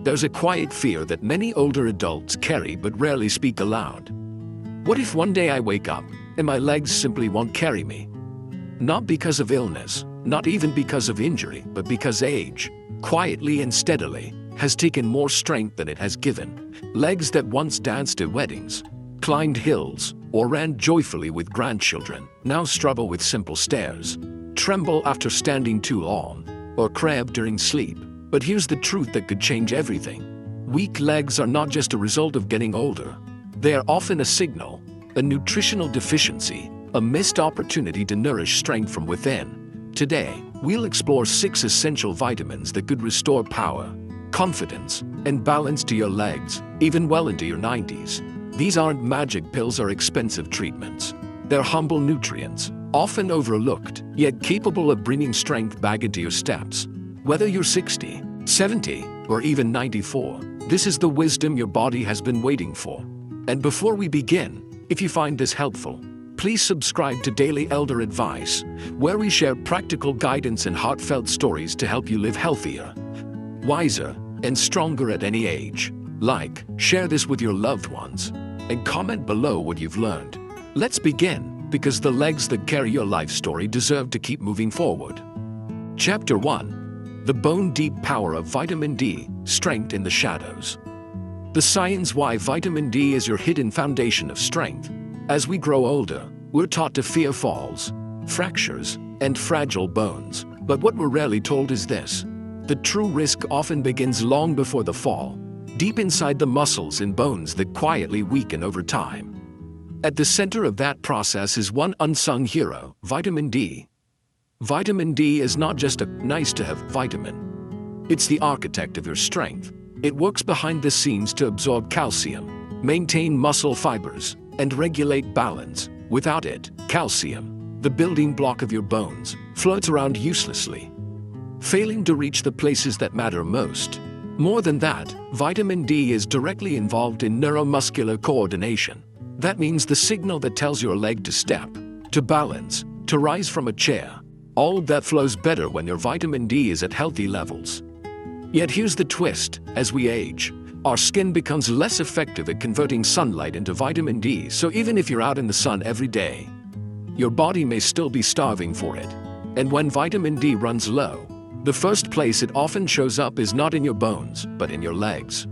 There's a quiet fear that many older adults carry but rarely speak aloud. What if one day I wake up and my legs simply won't carry me? Not because of illness, not even because of injury, but because age, quietly and steadily, has taken more strength than it has given. Legs that once danced at weddings, climbed hills, or ran joyfully with grandchildren, now struggle with simple stairs, tremble after standing too long, or cramp during sleep. But here's the truth that could change everything. Weak legs are not just a result of getting older. They are often a signal, a nutritional deficiency, a missed opportunity to nourish strength from within. Today, we'll explore 6 essential vitamins that could restore power, confidence, and balance to your legs, even well into your 90s. These aren't magic pills or expensive treatments. They're humble nutrients, often overlooked, yet capable of bringing strength back into your steps. Whether you're 60, 70, or even 94, this is the wisdom your body has been waiting for. And before we begin, if you find this helpful, please subscribe to Daily Elder Advice, where we share practical guidance and heartfelt stories to help you live healthier, wiser, and stronger at any age. Like, share this with your loved ones, and comment below what you've learned. Let's begin, because the legs that carry your life story deserve to keep moving forward. Chapter 1. The bone-deep power of vitamin D, strength in the shadows. The science why vitamin D is your hidden foundation of strength. As we grow older, we're taught to fear falls, fractures, and fragile bones. But what we're rarely told is this: the true risk often begins long before the fall, deep inside the muscles and bones that quietly weaken over time. At the center of that process is one unsung hero, vitamin D. Vitamin D is not just a nice-to-have vitamin. It's the architect of your strength. It works behind the scenes to absorb calcium, maintain muscle fibers, and regulate balance. Without it, calcium, the building block of your bones, floats around uselessly, failing to reach the places that matter most. More than that, vitamin D is directly involved in neuromuscular coordination. That means the signal that tells your leg to step, to balance, to rise from a chair. All of that flows better when your vitamin D is at healthy levels. Yet here's the twist: as we age, our skin becomes less effective at converting sunlight into vitamin D, so even if you're out in the sun every day, your body may still be starving for it. And when vitamin D runs low, the first place it often shows up is not in your bones, but in your legs.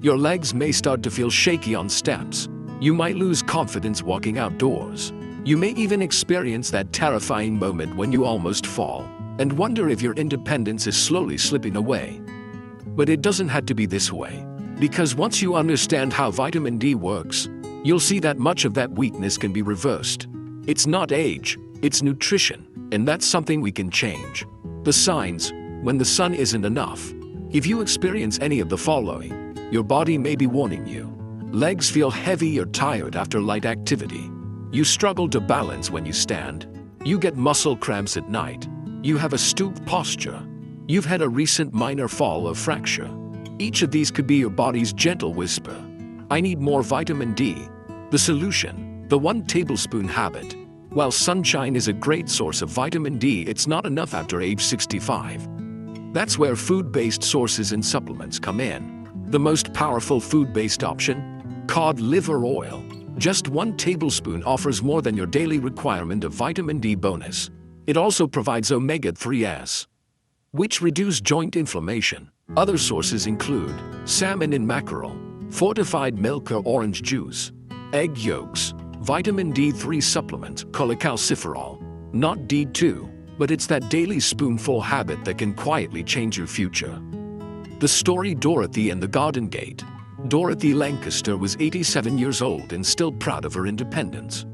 Your legs may start to feel shaky on steps. You might lose confidence walking outdoors. You may even experience that terrifying moment when you almost fall, and wonder if your independence is slowly slipping away. But it doesn't have to be this way. Because once you understand how vitamin D works, you'll see that much of that weakness can be reversed. It's not age, it's nutrition, and that's something we can change. The signs, when the sun isn't enough. If you experience any of the following, your body may be warning you. Legs feel heavy or tired after light activity. You struggle to balance when you stand. You get muscle cramps at night. You have a stooped posture. You've had a recent minor fall or fracture. Each of these could be your body's gentle whisper: I need more vitamin D. The solution: the 1 tablespoon habit. While sunshine is a great source of vitamin D, it's not enough after age 65. That's where food-based sources and supplements come in. The most powerful food-based option? Cod liver oil. Just 1 tablespoon offers more than your daily requirement of vitamin D bonus. It also provides omega-3s, which reduce joint inflammation. Other sources include salmon and mackerel, fortified milk or orange juice, egg yolks, vitamin D3 supplement, cholecalciferol. Not D2, but it's that daily spoonful habit that can quietly change your future. The story Dorothy and the Garden Gate. Dorothy Lancaster was 87 years old and still proud of her independence.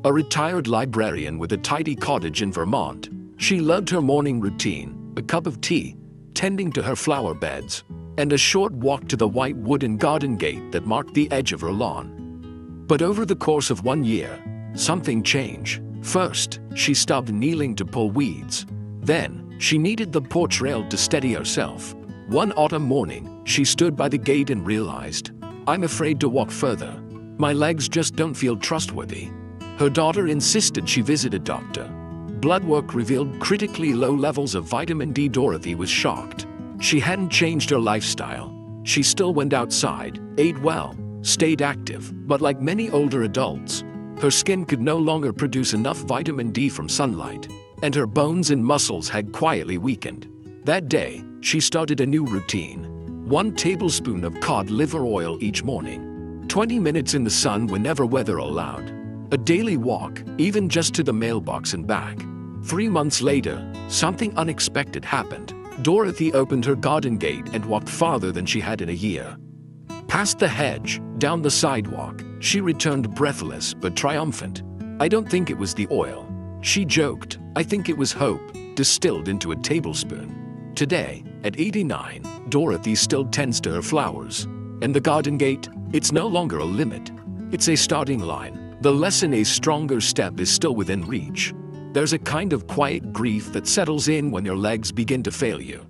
A retired librarian with a tidy cottage in Vermont, she loved her morning routine, a cup of tea, tending to her flower beds, and a short walk to the white wooden garden gate that marked the edge of her lawn. But over the course of 1 year, something changed. First, she stopped kneeling to pull weeds. Then, she needed the porch rail to steady herself. One autumn morning, she stood by the gate and realized, I'm afraid to walk further. My legs just don't feel trustworthy. Her daughter insisted she visit a doctor. Blood work revealed critically low levels of vitamin D. Dorothy was shocked. She hadn't changed her lifestyle. she still went outside, ate well, stayed active, but like many older adults, her skin could no longer produce enough vitamin D from sunlight, and her bones and muscles had quietly weakened. That day, she started a new routine. 1 tablespoon of cod liver oil each morning. 20 minutes in the sun whenever weather allowed. A daily walk, even just to the mailbox and back. 3 months later, something unexpected happened. Dorothy opened her garden gate and walked farther than she had in a year. Past the hedge, down the sidewalk, she returned breathless but triumphant. "I don't think it was the oil," she joked. "I think it was hope, distilled into a tablespoon." Today, at 89, Dorothy still tends to her flowers. And the garden gate, it's no longer a limit. It's a starting line. The lesson, a stronger step, is still within reach. There's a kind of quiet grief that settles in when your legs begin to fail you.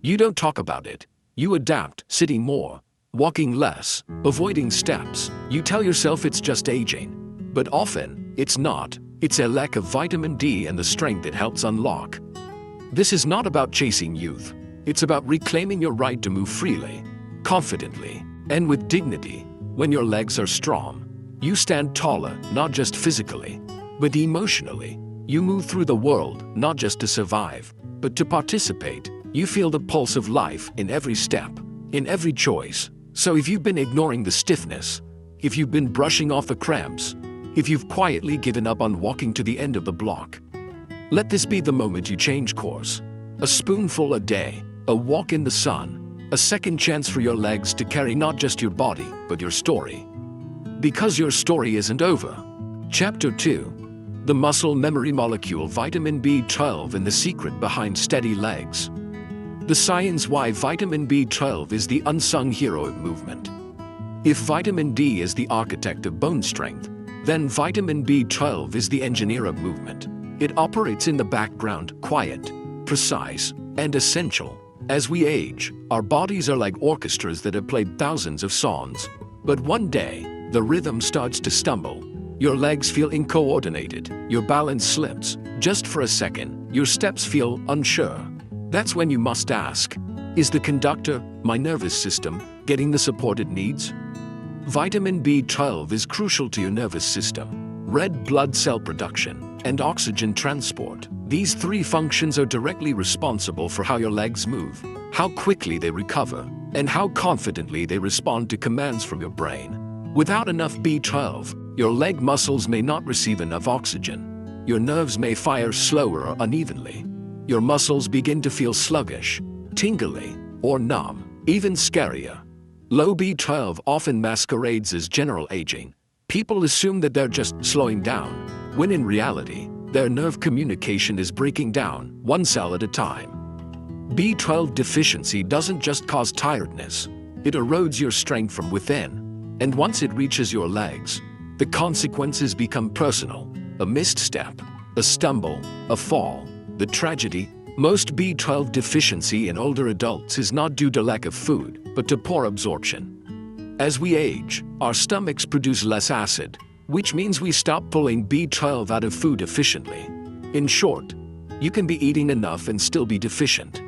You don't talk about it. You adapt, sitting more, walking less, avoiding steps. You tell yourself it's just aging. But often, it's not. It's a lack of vitamin D and the strength it helps unlock. This is not about chasing youth. It's about reclaiming your right to move freely, confidently, and with dignity. When your legs are strong, you stand taller, not just physically, but emotionally. You move through the world, not just to survive, but to participate. You feel the pulse of life in every step, in every choice. So if you've been ignoring the stiffness, if you've been brushing off the cramps, if you've quietly given up on walking to the end of the block, let this be the moment you change course. A spoonful a day, a walk in the sun, a second chance for your legs to carry not just your body, but your story. Because your story isn't over. Chapter 2. The muscle memory molecule vitamin B12 and the secret behind steady legs. The science why vitamin B12 is the unsung hero of movement. If vitamin D is the architect of bone strength, then vitamin B12 is the engineer of movement. It operates in the background, quiet, precise, and essential. As we age, our bodies are like orchestras that have played thousands of songs. But one day, the rhythm starts to stumble. Your legs feel incoordinated, your balance slips. Just for a second, your steps feel unsure. That's when you must ask, is the conductor, my nervous system, getting the support it needs? Vitamin B12 is crucial to your nervous system. Red blood cell production, and oxygen transport. These 3 functions are directly responsible for how your legs move, how quickly they recover, and how confidently they respond to commands from your brain. Without enough B12, your leg muscles may not receive enough oxygen. Your nerves may fire slower or unevenly. Your muscles begin to feel sluggish, tingly, or numb. Even scarier, low B12 often masquerades as general aging. People assume that they're just slowing down, when in reality, their nerve communication is breaking down, one cell at a time. B12 deficiency doesn't just cause tiredness, it erodes your strength from within. And once it reaches your legs, the consequences become personal. A missed step, a stumble, a fall. The tragedy, most B12 deficiency in older adults is not due to lack of food, but to poor absorption. As we age, our stomachs produce less acid, which means we stop pulling B12 out of food efficiently. In short, you can be eating enough and still be deficient.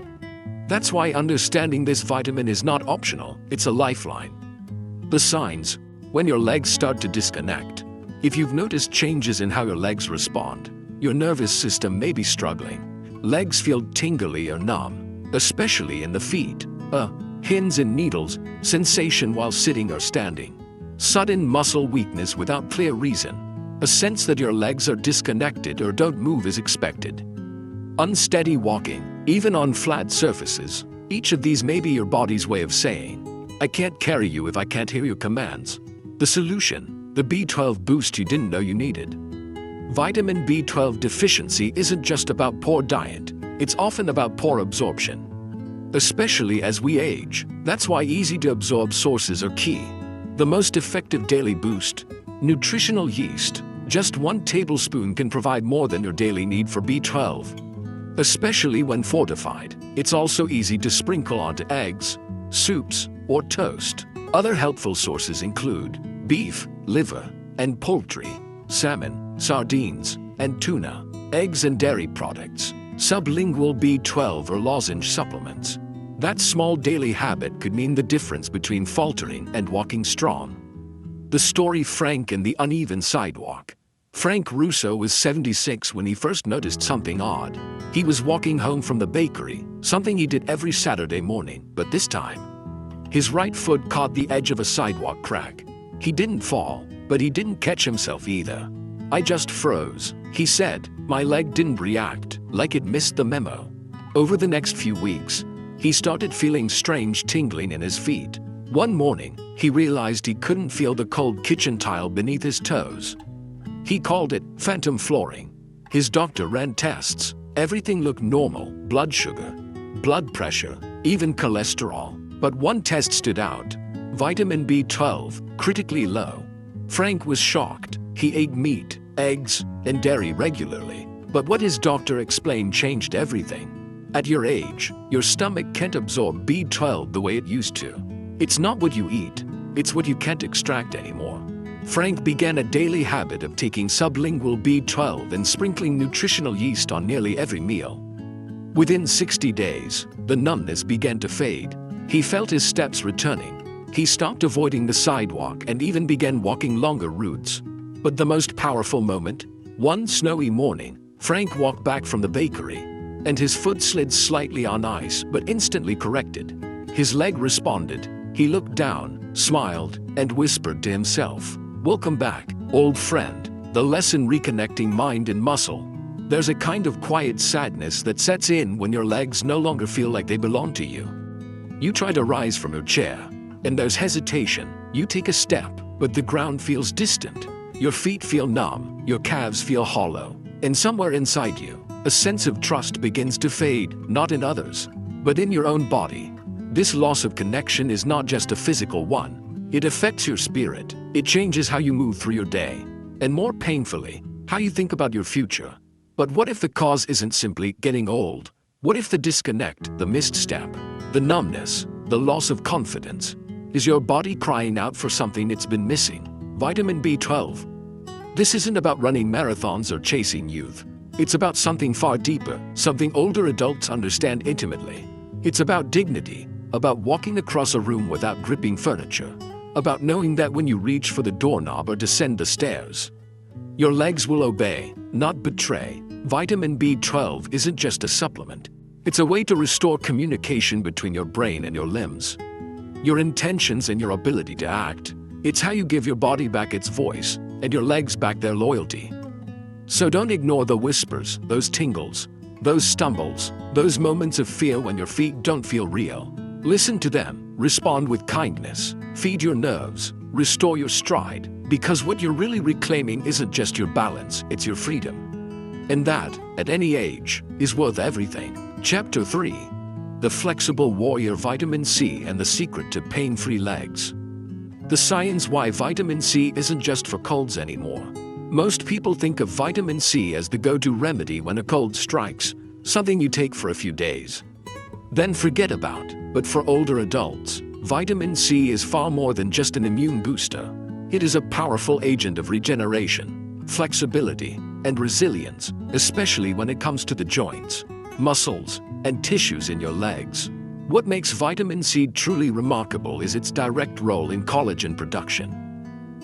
That's why understanding this vitamin is not optional, it's a lifeline. The signs, when your legs start to disconnect. If you've noticed changes in how your legs respond, your nervous system may be struggling. Legs feel tingly or numb, especially in the feet. Pins and needles, sensation while sitting or standing. Sudden muscle weakness without clear reason. A sense that your legs are disconnected or don't move as expected. Unsteady walking, even on flat surfaces. Each of these may be your body's way of saying, I can't carry you if I can't hear your commands. The solution, the B12 boost you didn't know you needed. Vitamin B12 deficiency isn't just about poor diet, it's often about poor absorption. Especially as we age, that's why easy-to-absorb sources are key. The most effective daily boost, nutritional yeast. Just 1 tablespoon can provide more than your daily need for B12. Especially when fortified, it's also easy to sprinkle onto eggs, soups, or toast. Other helpful sources include beef, liver, and poultry, salmon, sardines, and tuna, eggs and dairy products, sublingual B12 or lozenge supplements. That small daily habit could mean the difference between faltering and walking strong. The story Frank and the uneven sidewalk. Frank Russo was 76 when he first noticed something odd. He was walking home from the bakery, something he did every Saturday morning, but this time, his right foot caught the edge of a sidewalk crack. He didn't fall, but he didn't catch himself either. "I just froze," he said. "My leg didn't react, like it missed the memo." Over the next few weeks, he started feeling strange tingling in his feet. One morning, he realized he couldn't feel the cold kitchen tile beneath his toes. He called it phantom flooring. His doctor ran tests. Everything looked normal: blood sugar, blood pressure, even cholesterol. But one test stood out: vitamin B12, critically low. Frank was shocked. He ate meat, eggs, and dairy regularly. But what his doctor explained changed everything. At your age, your stomach can't absorb B12 the way it used to. It's not what you eat, it's what you can't extract anymore. Frank began a daily habit of taking sublingual B12 and sprinkling nutritional yeast on nearly every meal. Within 60 days, the numbness began to fade. He felt his steps returning. He stopped avoiding the sidewalk and even began walking longer routes. But the most powerful moment? One snowy morning, Frank walked back from the bakery, and his foot slid slightly on ice but instantly corrected. His leg responded. He looked down, smiled, and whispered to himself, "Welcome back, old friend." The lesson: reconnecting mind and muscle. There's a kind of quiet sadness that sets in when your legs no longer feel like they belong to you. You try to rise from your chair, and there's hesitation. You take a step, but the ground feels distant. Your feet feel numb, your calves feel hollow, and somewhere inside you, a sense of trust begins to fade, not in others, but in your own body. This loss of connection is not just a physical one. It affects your spirit. It changes how you move through your day, and more painfully, how you think about your future. But what if the cause isn't simply getting old? What if the disconnect, the missed step, the numbness, the loss of confidence, is your body crying out for something it's been missing? Vitamin B12. This isn't about running marathons or chasing youth. It's about something far deeper, something older adults understand intimately. It's about dignity, about walking across a room without gripping furniture, about knowing that when you reach for the doorknob or descend the stairs, your legs will obey, not betray. Vitamin B12 isn't just a supplement. It's a way to restore communication between your brain and your limbs, your intentions and your ability to act. It's how you give your body back its voice and your legs back their loyalty. So don't ignore the whispers, those tingles, those stumbles, those moments of fear when your feet don't feel real. Listen to them, respond with kindness, feed your nerves, restore your stride, because what you're really reclaiming isn't just your balance, it's your freedom. And that, at any age, is worth everything. Chapter 3. The Flexible Warrior: Vitamin C and the Secret to Pain-Free Legs. The science why vitamin C isn't just for colds anymore. Most people think of vitamin C as the go-to remedy when a cold strikes, something you take for a few days, then forget about. But for older adults, vitamin C is far more than just an immune booster. It is a powerful agent of regeneration, flexibility, and resilience, especially when it comes to the joints, muscles, and tissues in your legs. What makes vitamin C truly remarkable is its direct role in collagen production.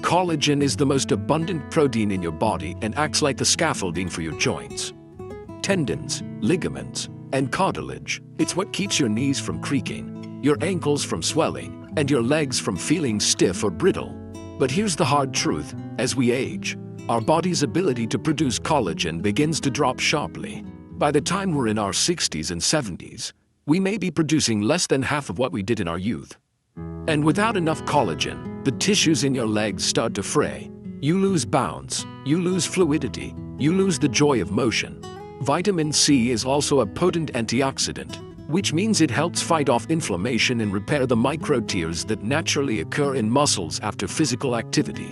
Collagen is the most abundant protein in your body and acts like the scaffolding for your joints, tendons, ligaments, and cartilage. It's what keeps your knees from creaking, your ankles from swelling, and your legs from feeling stiff or brittle. But here's the hard truth: as we age, our body's ability to produce collagen begins to drop sharply. By the time we're in our 60s and 70s, we may be producing less than half of what we did in our youth. And without enough collagen, the tissues in your legs start to fray. You lose bounce, you lose fluidity, you lose the joy of motion. Vitamin C is also a potent antioxidant, which means it helps fight off inflammation and repair the micro tears that naturally occur in muscles after physical activity.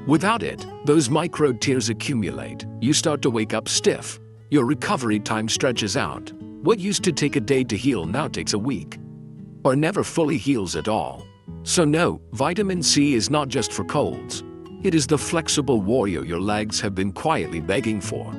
Without it, those micro tears accumulate. You start to wake up stiff. Your recovery time stretches out. What used to take a day to heal now takes a week, or never fully heals at all. So no, vitamin C is not just for colds. It is the flexible warrior your legs have been quietly begging for.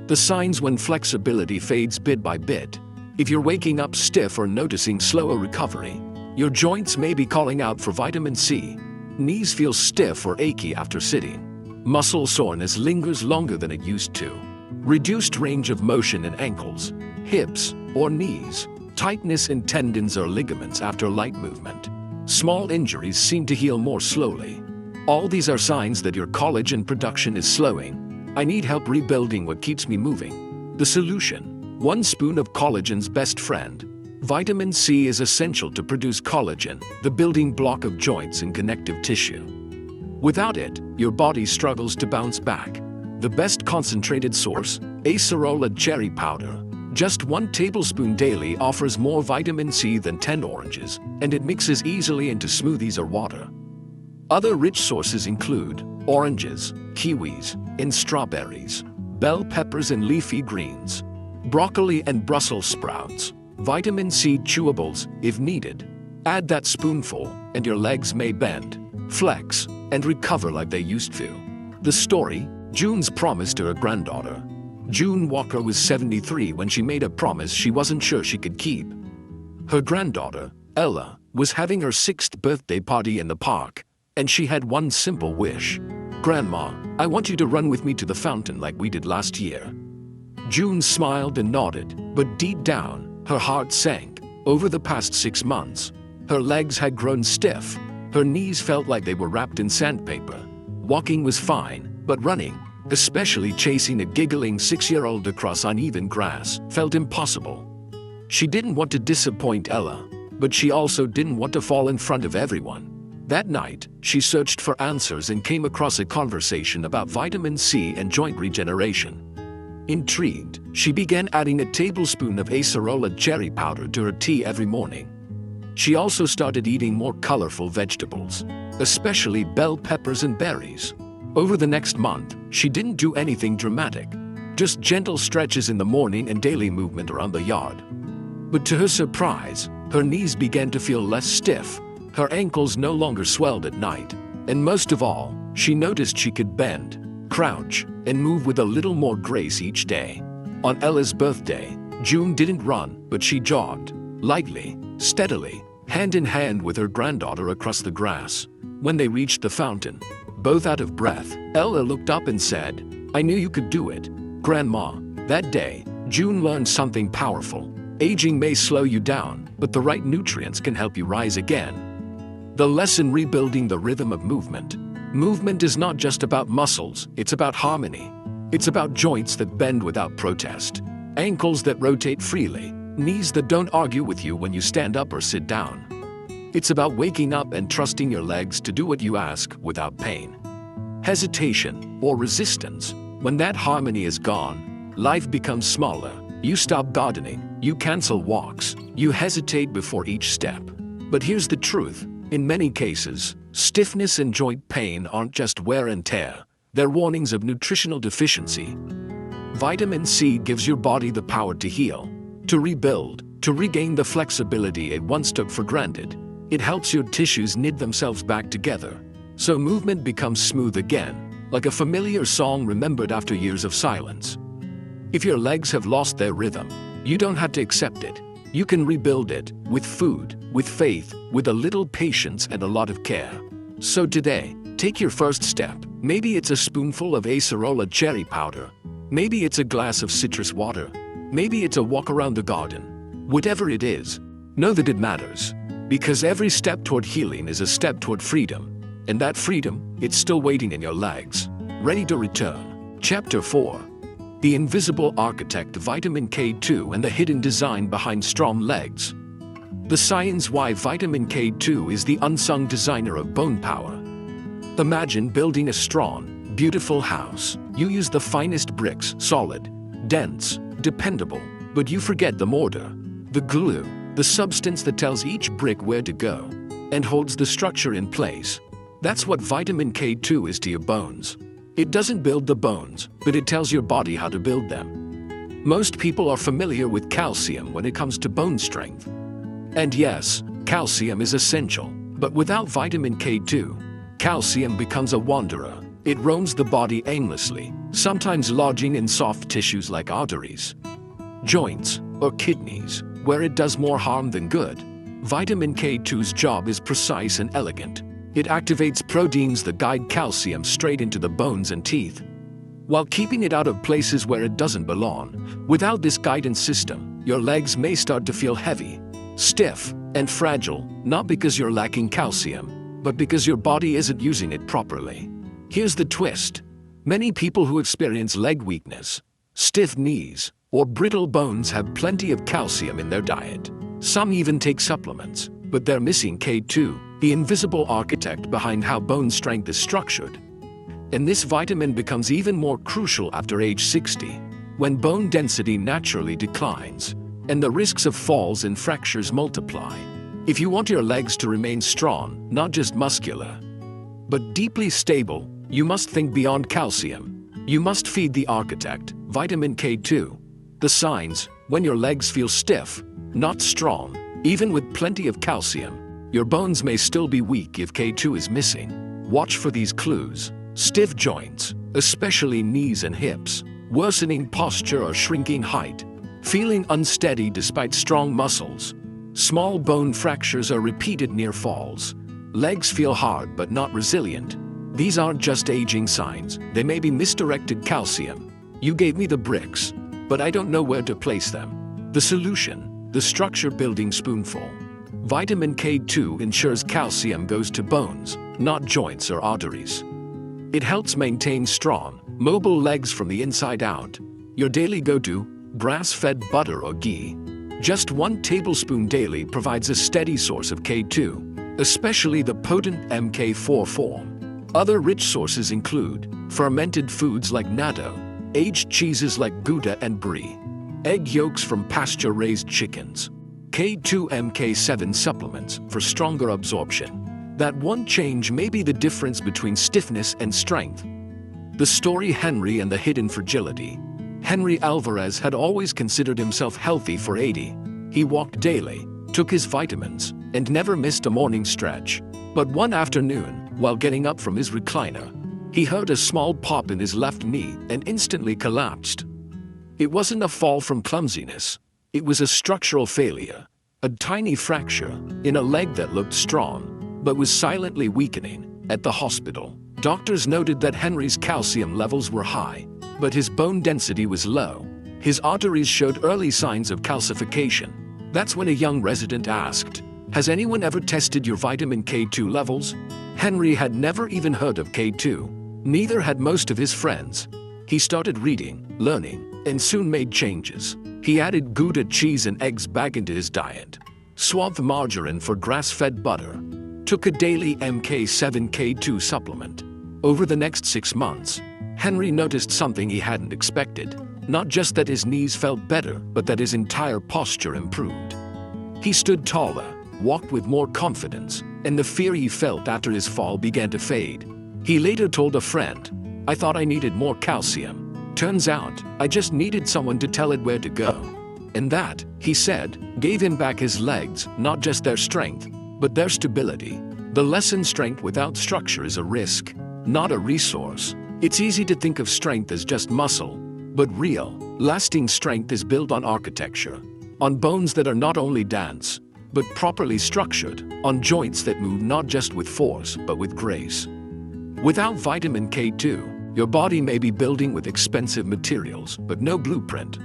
The signs when flexibility fades bit by bit. If you're waking up stiff or noticing slower recovery, your joints may be calling out for vitamin C. Knees feel stiff or achy after sitting. Muscle soreness lingers longer than it used to. Reduced range of motion in ankles, hips, or knees. Tightness in tendons or ligaments after light movement. Small injuries seem to heal more slowly. All these are signs that your collagen production is slowing. I need help rebuilding what keeps me moving. The solution: 1 spoon of collagen's best friend. Vitamin C is essential to produce collagen, the building block of joints and connective tissue. Without it, your body struggles to bounce back. The best concentrated source, acerola cherry powder. Just 1 tablespoon daily offers more vitamin C than 10 oranges, and it mixes easily into smoothies or water. Other rich sources include oranges, kiwis, and strawberries, bell peppers and leafy greens, broccoli and Brussels sprouts, vitamin C chewables if needed. Add that spoonful, and your legs may bend, flex, and recover like they used to. The story: June's promise to her granddaughter. June Walker was 73 when she made a promise she wasn't sure she could keep. Her granddaughter, Ella, was having her 6th birthday party in the park, and she had one simple wish. "Grandma, I want you to run with me to the fountain like we did last year." June smiled and nodded, but deep down, her heart sank. Over the past 6 months, her legs had grown stiff. Her knees felt like they were wrapped in sandpaper. Walking was fine, but running, especially chasing a giggling 6-year-old across uneven grass, felt impossible. She didn't want to disappoint Ella, but she also didn't want to fall in front of everyone. That night, she searched for answers and came across a conversation about vitamin C and joint regeneration. Intrigued, she began adding a tablespoon of acerola cherry powder to her tea every morning. She also started eating more colorful vegetables, especially bell peppers and berries. Over the next month, she didn't do anything dramatic, just gentle stretches in the morning and daily movement around the yard. But to her surprise, her knees began to feel less stiff, her ankles no longer swelled at night, and most of all, she noticed she could bend, crouch, and move with a little more grace each day. On Ella's birthday, June didn't run, but she jogged, lightly, steadily, hand in hand with her granddaughter across the grass. When they reached the fountain, both out of breath, Ella looked up and said, "I knew you could do it, Grandma." That day, June learned something powerful. Aging may slow you down, but the right nutrients can help you rise again. The lesson: rebuilding the rhythm of movement. Movement is not just about muscles, it's about harmony. It's about joints that bend without protest, ankles that rotate freely, knees that don't argue with you when you stand up or sit down. It's about waking up and trusting your legs to do what you ask without pain, hesitation, or resistance. When that harmony is gone, life becomes smaller. You stop gardening, you cancel walks, you hesitate before each step. But here's the truth: in many cases, stiffness and joint pain aren't just wear and tear, they're warnings of nutritional deficiency. Vitamin C gives your body the power to heal, to rebuild, to regain the flexibility it once took for granted. It helps your tissues knit themselves back together, so movement becomes smooth again, like a familiar song remembered after years of silence. If your legs have lost their rhythm, you don't have to accept it. You can rebuild it with food, with faith, with a little patience and a lot of care. So today, take your first step. Maybe it's a spoonful of acerola cherry powder. Maybe it's a glass of citrus water. Maybe it's a walk around the garden. Whatever it is, know that it matters. Because every step toward healing is a step toward freedom. And that freedom, it's still waiting in your legs, ready to return. Chapter 4. The Invisible Architect, Vitamin K2 and the Hidden Design Behind Strong Legs. The science why vitamin K2 is the unsung designer of bone power. Imagine building a strong, beautiful house. You use the finest bricks, solid, dense, dependable, but you forget the mortar, the glue, the substance that tells each brick where to go and holds the structure in place. That's what vitamin K2 is to your bones. It doesn't build the bones, but it tells your body how to build them. Most people are familiar with calcium when it comes to bone strength. And yes, calcium is essential, but without vitamin K2, calcium becomes a wanderer. It roams the body aimlessly, sometimes lodging in soft tissues like arteries, joints, or kidneys, where it does more harm than good. Vitamin K2's job is precise and elegant. It activates proteins that guide calcium straight into the bones and teeth, while keeping it out of places where it doesn't belong. Without this guidance system, your legs may start to feel heavy, stiff, and fragile, not because you're lacking calcium, but because your body isn't using it properly. Here's the twist. Many people who experience leg weakness, stiff knees, or brittle bones have plenty of calcium in their diet. Some even take supplements, but they're missing K2, the invisible architect behind how bone strength is structured. And this vitamin becomes even more crucial after age 60, when bone density naturally declines, and the risks of falls and fractures multiply. If you want your legs to remain strong, not just muscular, but deeply stable, you must think beyond calcium. You must feed the architect, vitamin K2. The signs: when your legs feel stiff, not strong, even with plenty of calcium, your bones may still be weak if K2 is missing. Watch for these clues: stiff joints, especially knees and hips, worsening posture or shrinking height, feeling unsteady despite strong muscles, small bone fractures or repeated near falls, legs feel hard but not resilient. These aren't just aging signs, they may be misdirected calcium. You gave me the bricks, but I don't know where to place them. The solution: the structure building spoonful. Vitamin K2 ensures calcium goes to bones, not joints or arteries. It helps maintain strong, mobile legs from the inside out. Your daily go-to: grass-fed butter or ghee. Just 1 tablespoon daily provides a steady source of K2, especially the potent MK4 form. Other rich sources include fermented foods like natto, aged cheeses like Gouda and Brie, egg yolks from pasture-raised chickens, K2 MK7 supplements for stronger absorption. That one change may be the difference between stiffness and strength. The story: Henry and the hidden fragility. Henry Alvarez had always considered himself healthy for 80. He walked daily, took his vitamins, and never missed a morning stretch. But one afternoon, while getting up from his recliner, he heard a small pop in his left knee and instantly collapsed. It wasn't a fall from clumsiness. It was a structural failure, a tiny fracture in a leg that looked strong, but was silently weakening. At the hospital, doctors noted that Henry's calcium levels were high, but his bone density was low. His arteries showed early signs of calcification. That's when a young resident asked, "Has anyone ever tested your vitamin K2 levels?" Henry had never even heard of K2. Neither had most of his friends. He started reading, learning, and soon made changes. He added Gouda cheese and eggs back into his diet, swapped margarine for grass-fed butter, took a daily MK7 K2 supplement. Over the next 6 months, Henry noticed something he hadn't expected. Not just that his knees felt better, but that his entire posture improved. He stood taller, walked with more confidence, and the fear he felt after his fall began to fade. He later told a friend, "I thought I needed more calcium. Turns out, I just needed someone to tell it where to go." And that, he said, gave him back his legs, not just their strength, but their stability. The lesson: strength without structure is a risk, not a resource. It's easy to think of strength as just muscle, but real, lasting strength is built on architecture, on bones that are not only dense, but properly structured, on joints that move not just with force, but with grace. Without vitamin K2, your body may be building with expensive materials, but no blueprint,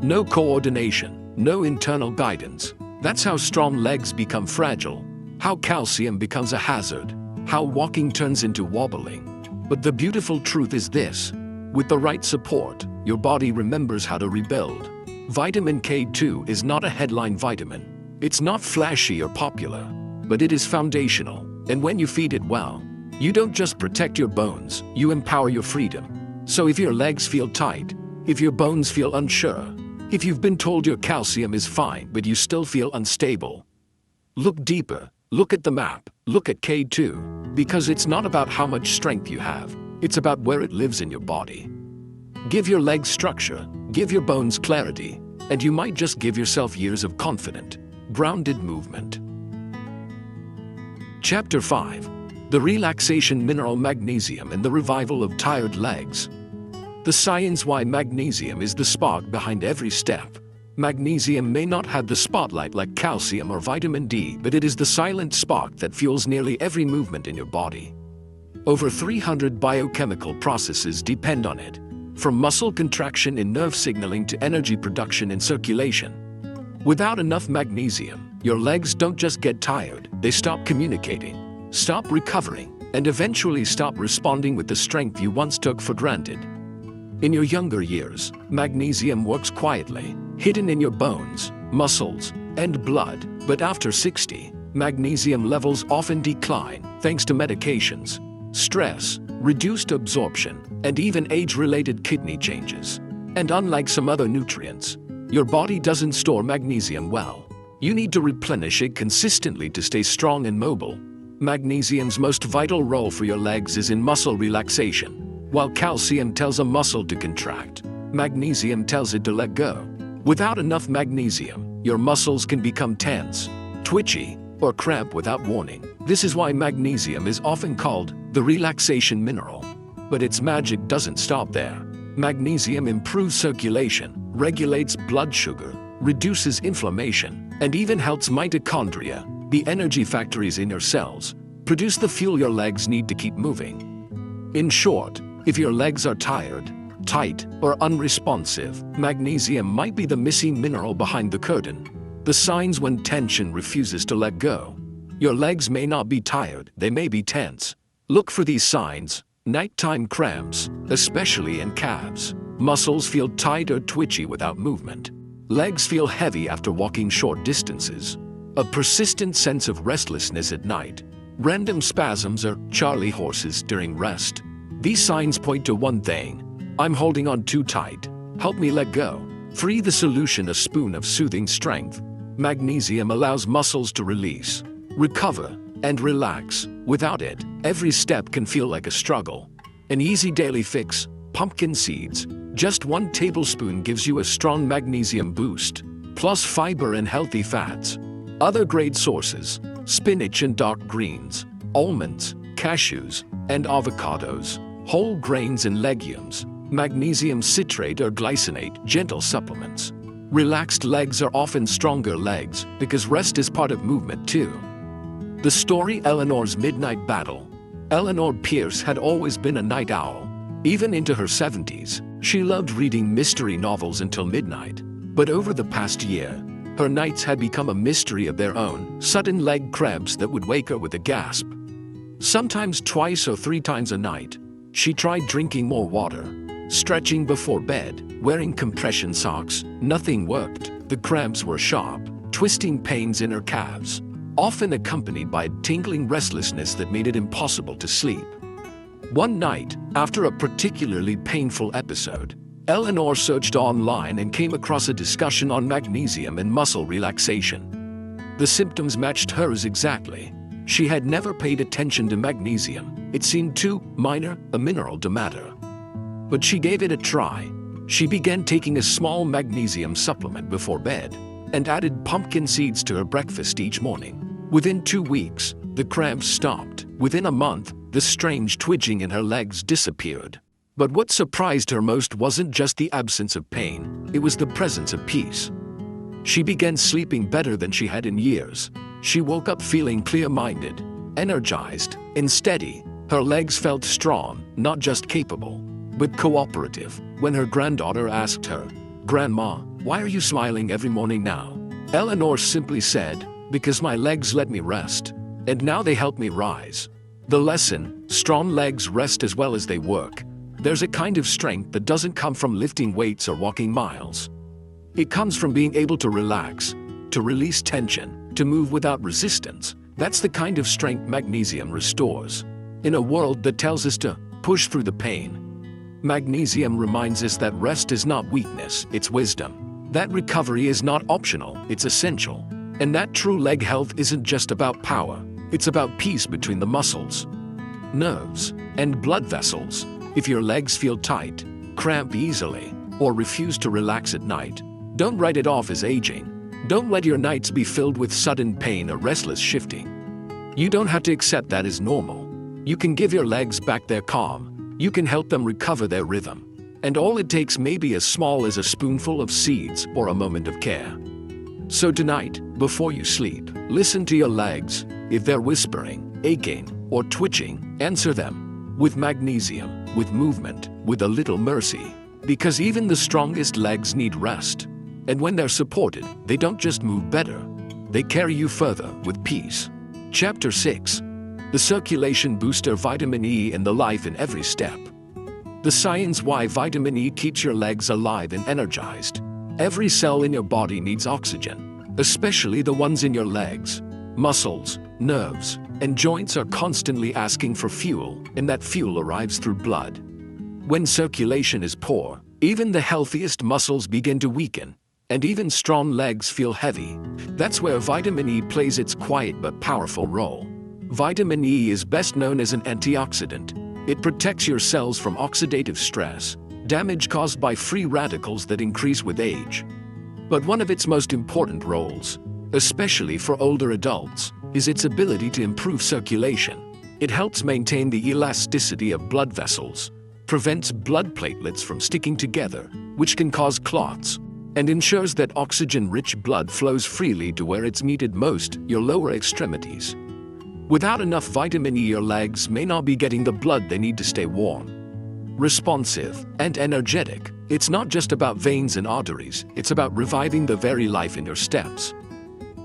no coordination, no internal guidance. That's how strong legs become fragile, how calcium becomes a hazard, how walking turns into wobbling. But the beautiful truth is this: with the right support, your body remembers how to rebuild. Vitamin K2 is not a headline vitamin. It's not flashy or popular, but it is foundational. And when you feed it well, you don't just protect your bones, you empower your freedom. So if your legs feel tight, if your bones feel unsure, if you've been told your calcium is fine but you still feel unstable, look deeper, look at the map, look at K2, because it's not about how much strength you have, it's about where it lives in your body. Give your legs structure, give your bones clarity, and you might just give yourself years of confident, grounded movement. Chapter 5: The Relaxation Mineral Magnesium and the Revival of Tired Legs. The science why magnesium is the spark behind every step, Magnesium may not have the spotlight like calcium or vitamin D, but it is the silent spark that fuels nearly every movement in your body. Over 300 biochemical processes depend on it, from muscle contraction in nerve signaling to energy production in circulation. Without enough magnesium, your legs don't just get tired, they stop communicating, stop recovering, and eventually stop responding with the strength you once took for granted. In your younger years, magnesium works quietly, hidden in your bones, muscles, and blood, but after 60, magnesium levels often decline thanks to medications, stress, reduced absorption, and even age-related kidney changes. And unlike some other nutrients, your body doesn't store magnesium well. You need to replenish it consistently to stay strong and mobile. Magnesium's most vital role for your legs is in muscle relaxation. While calcium tells a muscle to contract, magnesium tells it to let go. Without enough magnesium, your muscles can become tense, twitchy, or cramp without warning. This is why magnesium is often called the relaxation mineral. But its magic doesn't stop there. Magnesium improves circulation, regulates blood sugar, reduces inflammation, and even helps mitochondria, the energy factories in your cells, produce the fuel your legs need to keep moving. In short, if your legs are tired, tight, or unresponsive, magnesium might be the missing mineral behind the curtain. The signs when tension refuses to let go. Your legs may not be tired, they may be tense. Look for these signs: nighttime cramps, especially in calves. Muscles feel tight or twitchy without movement. Legs feel heavy after walking short distances. A persistent sense of restlessness at night. Random spasms or Charlie horses during rest. These signs point to one thing: I'm holding on too tight. Help me let go. Free the solution: a spoon of soothing strength. Magnesium allows muscles to release, recover, and relax. Without it, every step can feel like a struggle. An easy daily fix: pumpkin seeds. Just 1 tablespoon gives you a strong magnesium boost, plus fiber and healthy fats. Other great sources: spinach and dark greens, almonds, cashews, and avocados, whole grains and legumes, magnesium citrate or glycinate, gentle supplements. Relaxed legs are often stronger legs because rest is part of movement too. The story: Eleanor's Midnight Battle. Eleanor Pierce had always been a night owl. Even into her 70s, she loved reading mystery novels until midnight. But over the past year, her nights had become a mystery of their own. Sudden leg cramps that would wake her with a gasp. Sometimes 2 or 3 times a night. She tried drinking more water, stretching before bed, wearing compression socks. Nothing worked. The cramps were sharp, twisting pains in her calves, often accompanied by a tingling restlessness that made it impossible to sleep. One night, after a particularly painful episode, Eleanor searched online and came across a discussion on magnesium and muscle relaxation. The symptoms matched hers exactly. She had never paid attention to magnesium. It seemed too minor a mineral to matter. But she gave it a try. She began taking a small magnesium supplement before bed and added pumpkin seeds to her breakfast each morning. Within 2 weeks, the cramps stopped. Within a month, the strange twitching in her legs disappeared. But what surprised her most wasn't just the absence of pain, it was the presence of peace. She began sleeping better than she had in years. She woke up feeling clear-minded, energized, and steady. Her legs felt strong, not just capable, but cooperative. When her granddaughter asked her, "Grandma, why are you smiling every morning now?" Eleanor simply said, "Because my legs let me rest, and now they help me rise." The lesson: strong legs rest as well as they work. There's a kind of strength that doesn't come from lifting weights or walking miles. It comes from being able to relax, to release tension, to move without resistance. That's the kind of strength magnesium restores. In a world that tells us to push through the pain, magnesium reminds us that rest is not weakness, it's wisdom. That recovery is not optional, it's essential. And that true leg health isn't just about power, it's about peace between the muscles, nerves, and blood vessels. If your legs feel tight, cramp easily, or refuse to relax at night, don't write it off as aging. Don't let your nights be filled with sudden pain or restless shifting. You don't have to accept that as normal. You can give your legs back their calm. You can help them recover their rhythm. And all it takes may be as small as a spoonful of seeds or a moment of care. So tonight, before you sleep, listen to your legs. If they're whispering, aching, or twitching, answer them. With magnesium, with movement, with a little mercy. Because even the strongest legs need rest. And when they're supported, they don't just move better. They carry you further with peace. Chapter 6. The Circulation Booster Vitamin E and the Life in Every Step. The science why vitamin E keeps your legs alive and energized. Every cell in your body needs oxygen, especially the ones in your legs. Muscles, nerves, and joints are constantly asking for fuel, and that fuel arrives through blood. When circulation is poor, even the healthiest muscles begin to weaken, and even strong legs feel heavy. That's where vitamin E plays its quiet but powerful role. Vitamin E is best known as an antioxidant. It protects your cells from oxidative stress, damage caused by free radicals that increase with age. But one of its most important roles, especially for older adults, is its ability to improve circulation. It helps maintain the elasticity of blood vessels, prevents blood platelets from sticking together, which can cause clots, and ensures that oxygen-rich blood flows freely to where it's needed most, your lower extremities. Without enough vitamin E, your legs may not be getting the blood they need to stay warm, responsive, and energetic. It's not just about veins and arteries, it's about reviving the very life in your steps.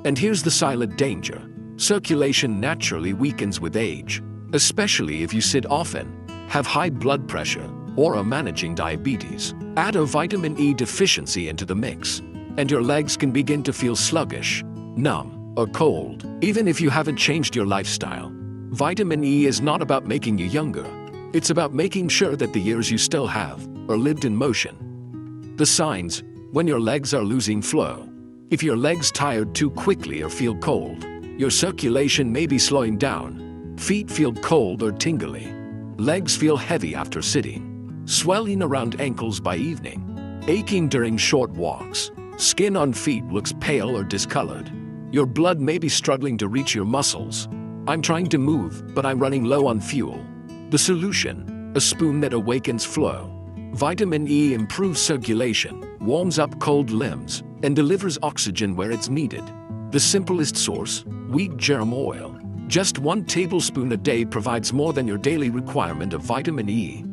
And here's the silent danger. Circulation naturally weakens with age, especially if you sit often, have high blood pressure, or are managing diabetes. Add a vitamin E deficiency into the mix, and your legs can begin to feel sluggish, numb, or cold. Even if you haven't changed your lifestyle, vitamin E is not about making you younger. It's about making sure that the years you still have are lived in motion. The signs: when your legs are losing flow. If your legs tired too quickly or feel cold, your circulation may be slowing down. Feet feel cold or tingly. Legs feel heavy after sitting. Swelling around ankles by evening. Aching during short walks. Skin on feet looks pale or discolored. Your blood may be struggling to reach your muscles. I'm trying to move, but I'm running low on fuel. The solution: a spoon that awakens flow. Vitamin E improves circulation, warms up cold limbs, and delivers oxygen where it's needed. The simplest source: wheat germ oil. Just 1 tablespoon a day provides more than your daily requirement of vitamin E.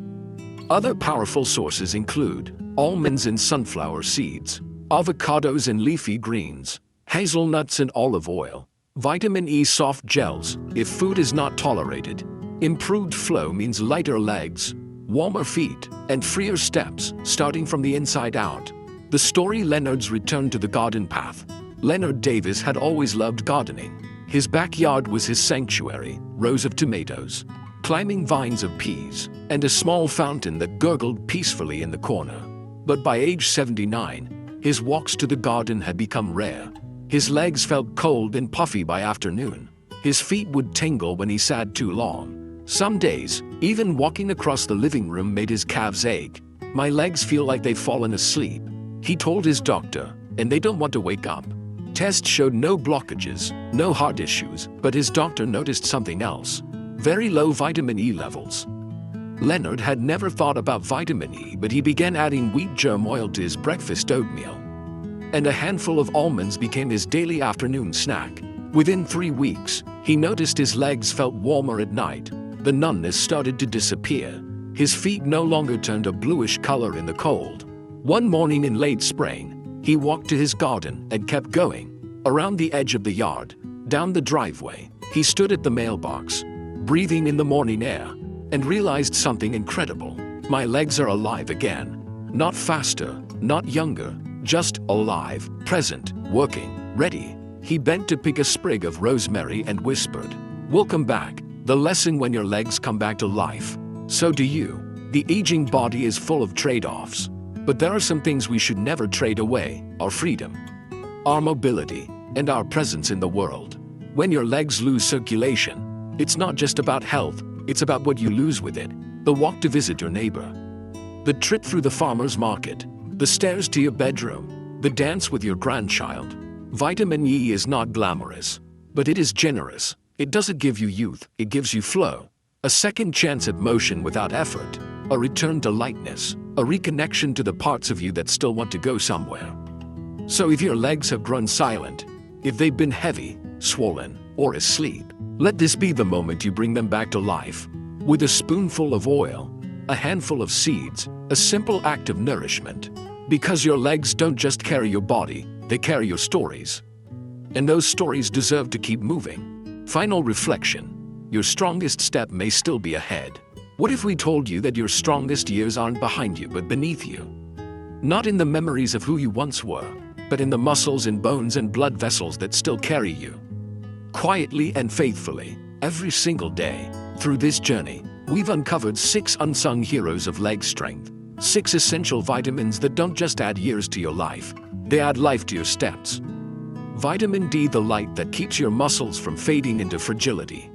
Other powerful sources include almonds and sunflower seeds, avocados and leafy greens, hazelnuts and olive oil. Vitamin E soft gels, if food is not tolerated. Improved flow means lighter legs, warmer feet, and freer steps, starting from the inside out. The story: Leonard's return to the garden path. Leonard Davis had always loved gardening. His backyard was his sanctuary: rows of tomatoes, climbing vines of peas, and a small fountain that gurgled peacefully in the corner. But by age 79, his walks to the garden had become rare. His legs felt cold and puffy by afternoon. His feet would tingle when he sat too long. Some days, even walking across the living room made his calves ache. "My legs feel like they've fallen asleep," he told his doctor, "and they don't want to wake up." Tests showed no blockages, no heart issues, but his doctor noticed something else: very low vitamin E levels. Leonard had never thought about vitamin E, but he began adding wheat germ oil to his breakfast oatmeal. And a handful of almonds became his daily afternoon snack. Within 3 weeks, he noticed his legs felt warmer at night. The numbness started to disappear. His feet no longer turned a bluish color in the cold. One morning in late spring, he walked to his garden and kept going. Around the edge of the yard, down the driveway, he stood at the mailbox, breathing in the morning air, and realized something incredible. "My legs are alive again. Not faster, not younger, just alive, present, working, ready." He bent to pick a sprig of rosemary and whispered, "Welcome back." The lesson: when your legs come back to life, so do you. The aging body is full of trade-offs, but there are some things we should never trade away: our freedom, our mobility, and our presence in the world. When your legs lose circulation, it's not just about health, it's about what you lose with it. The walk to visit your neighbor, the trip through the farmer's market, the stairs to your bedroom, the dance with your grandchild. Vitamin E is not glamorous, but it is generous. It doesn't give you youth, it gives you flow. A second chance at motion without effort, a return to lightness. a reconnection to the parts of you that still want to go somewhere. So if your legs have grown silent, if they've been heavy, swollen, or asleep, let this be the moment you bring them back to life. With a spoonful of oil, a handful of seeds, a simple act of nourishment. Because your legs don't just carry your body, they carry your stories. And those stories deserve to keep moving. Final reflection. Your strongest step may still be ahead. What if we told you that your strongest years aren't behind you but beneath you? Not in the memories of who you once were, but in the muscles and bones and blood vessels that still carry you. Quietly and faithfully, every single day, through this journey, we've uncovered 6 unsung heroes of leg strength. 6 essential vitamins that don't just add years to your life, they add life to your steps. Vitamin D, the light that keeps your muscles from fading into fragility.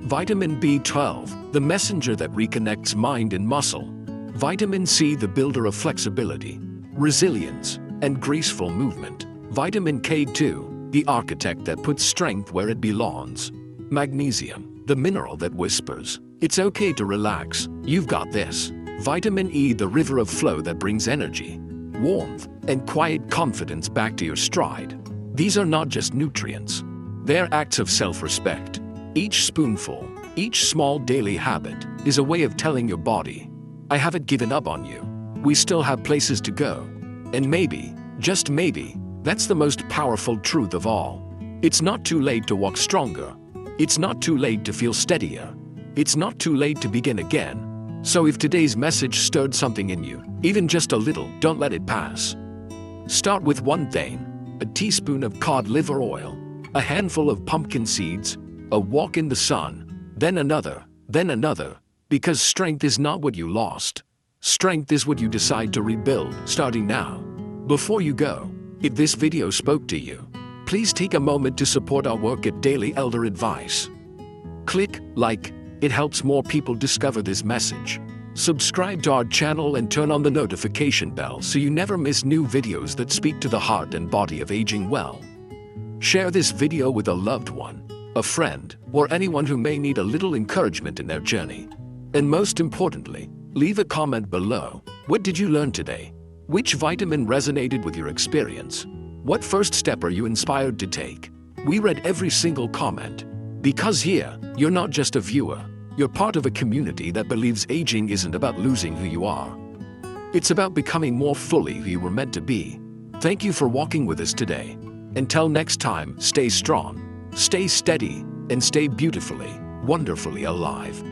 Vitamin B12, the messenger that reconnects mind and muscle. Vitamin C, the builder of flexibility, resilience, and graceful movement. Vitamin K2, the architect that puts strength where it belongs. Magnesium, the mineral that whispers, "It's okay to relax, you've got this." Vitamin E, the river of flow that brings energy, warmth, and quiet confidence back to your stride. These are not just nutrients. They're acts of self-respect. Each spoonful, each small daily habit, is a way of telling your body, "I haven't given up on you. We still have places to go." And maybe, just maybe, that's the most powerful truth of all. It's not too late to walk stronger. It's not too late to feel steadier. It's not too late to begin again. So if today's message stirred something in you, even just a little, don't let it pass. Start with one thing: a teaspoon of cod liver oil, a handful of pumpkin seeds, a walk in the sun, then another, because strength is not what you lost. Strength is what you decide to rebuild, starting now. Before you go, if this video spoke to you, please take a moment to support our work at Daily Elder Advice. Click like, it helps more people discover this message. Subscribe to our channel and turn on the notification bell so you never miss new videos that speak to the heart and body of aging well. Share this video with a loved one, a friend, or anyone who may need a little encouragement in their journey. And most importantly, leave a comment below. What did you learn today? Which vitamin resonated with your experience? What first step are you inspired to take? We read every single comment. Because here, you're not just a viewer. You're part of a community that believes aging isn't about losing who you are. It's about becoming more fully who you were meant to be. Thank you for walking with us today. Until next time, stay strong, stay steady, and stay beautifully, wonderfully alive.